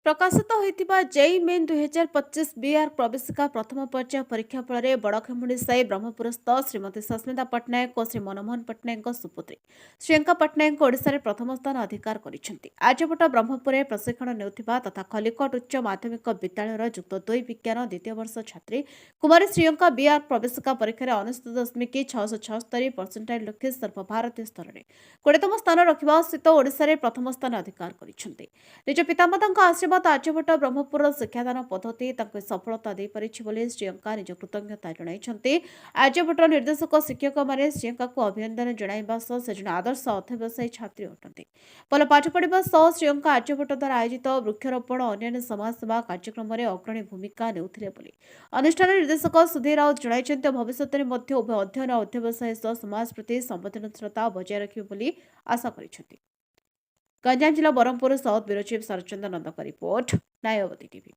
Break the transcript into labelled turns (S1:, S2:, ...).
S1: ପ୍ରକାଶିତ ହୋଇଥିବା JEE main 2025 B R ପ୍ରବେଶିକା ପ୍ରଥମ ପର୍ଯ୍ୟାୟ ପରୀକ୍ଷା ଫଳରେ ବଡ଼ଖେମୁଣ୍ଡି ସାହି ବ୍ରହ୍ମପୁରସ୍ଥ ଶ୍ରୀମତୀ ସସ୍ମିତା ପଟ୍ଟନାୟକ ଓ ଶ୍ରୀ ମନମୋହନ ପଟ୍ଟନାୟକଙ୍କ ସୁପୁତ୍ରୀ ଶ୍ରିୟଙ୍କା ପଟ୍ଟନାୟକ ଓଡ଼ିଶାରେ ପ୍ରଥମ ସ୍ଥାନ ଅଧିକାର କରିଛନ୍ତି। ଆର୍ଯ୍ୟଭଟ୍ଟ ବ୍ରହ୍ମପୁରରେ ପ୍ରଶିକ୍ଷଣ ନେଉଥିବା ତଥା ଖଲିକୋଟ ଉଚ୍ଚ ମାଧ୍ୟମିକ ବିଦ୍ୟାଳୟର ଯୁକ୍ତ 2 ବିଜ୍ଞାନ ଦ୍ୱିତୀୟ ବର୍ଷ ଛାତ୍ରୀ କୁମାରୀ ଶ୍ରିୟଙ୍କା ବିଆର୍ ପ୍ରବେଶିକା ପରୀକ୍ଷାରେ 69.676% ରଖି ସର୍ବଭାରତୀୟ ସ୍ତରରେ 20ତମ ସ୍ଥାନ ରଖିବା ସହିତ ଓଡ଼ିଶାରେ ପ୍ରଥମ ସ୍ଥାନ ଅଧିକାର କରିଛନ୍ତି। ନିଜ ପିତାମାତାଙ୍କ ଆଶୀର୍ବାଦ ଆର୍ଯ୍ୟଭଟ୍ଟ ବ୍ରହ୍ମପୁରର ଶିକ୍ଷାଦାନ ପଦ୍ଧତି ତାଙ୍କୁ ସଫଳତା ଦେଇପାରିଛି ବୋଲି ଶ୍ରିୟଙ୍କା ନିଜ କୃତଜ୍ଞତା ଜଣାଇଛନ୍ତି। ଆର୍ଯ୍ୟଭଟ୍ଟର ନିର୍ଦ୍ଦେଶକ ଶିକ୍ଷକମାନେ ଶ୍ରିୟଙ୍କାଙ୍କୁ ଅଭିନନ୍ଦନ ଜଣାଇବା ସହ ସେ ଜଣେ ଆଦର୍ଶ ଅଧ୍ୟବସାୟୀ ଛାତ୍ରୀ ଅଟନ୍ତି। ଭଲ ପାଠ ପଢ଼ିବା ସହ ଶ୍ରିୟଙ୍କା ଆର୍ଯ୍ୟଭଟ୍ଟ ଦ୍ୱାରା ଆୟୋଜିତ ବୃକ୍ଷରୋପଣ ଓ ଅନ୍ୟାନ୍ୟ ସମାଜସେବା କାର୍ଯ୍ୟକ୍ରମରେ ଅଗ୍ରଣୀ ଭୂମିକା ନେଉଥିଲେ ବୋଲି ଅନୁଷ୍ଠାନ ନିର୍ଦ୍ଦେଶକ ସୁଧୀର ରାଉତ ଜଣାଇଛନ୍ତି। ଭବିଷ୍ୟତରେ ମଧ୍ୟ ଉଭୟ ଅଧ୍ୟୟନ ଓ ଅଧ୍ୟବସାୟ ସହ ସମାଜ ପ୍ରତି ସମ୍ବେଦନଶୀଳତା ବଜାୟ ରଖିବେ ବୋଲି ଆଶା କରିଛନ୍ତି। ଗଞ୍ଜାମ ଜିଲ୍ଲା Brahmapur south bureau chief Saratchandra ନନ୍ଦଙ୍କ ରିପୋର୍ଟ, ନ୍ୟାୟବତୀ ଟିଭି।